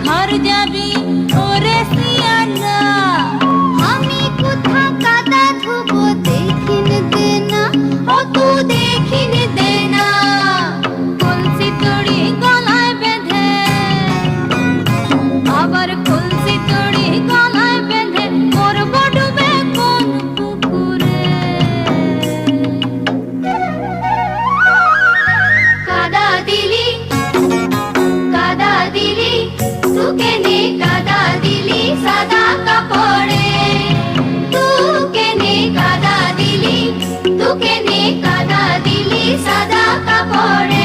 ঘর যাবি ওরে সিয়ানা। আমি কোথা কাদা ধুবো দেখিন দে না, ও তু দেখিন দে না। কলসি তড়ি গলায় বেঁধে, আবার কলসি তড়ি গলায় বেঁধে করব ডুবে কোন পুকুরে। কাদা দিলি, কাদা দিলি, তুকে নে কাদা দিলি সাদা কাপড়ে। তুকে নে কাদা দিলি, তুকে নে কাদা দিলি সাদা কাপড়ে।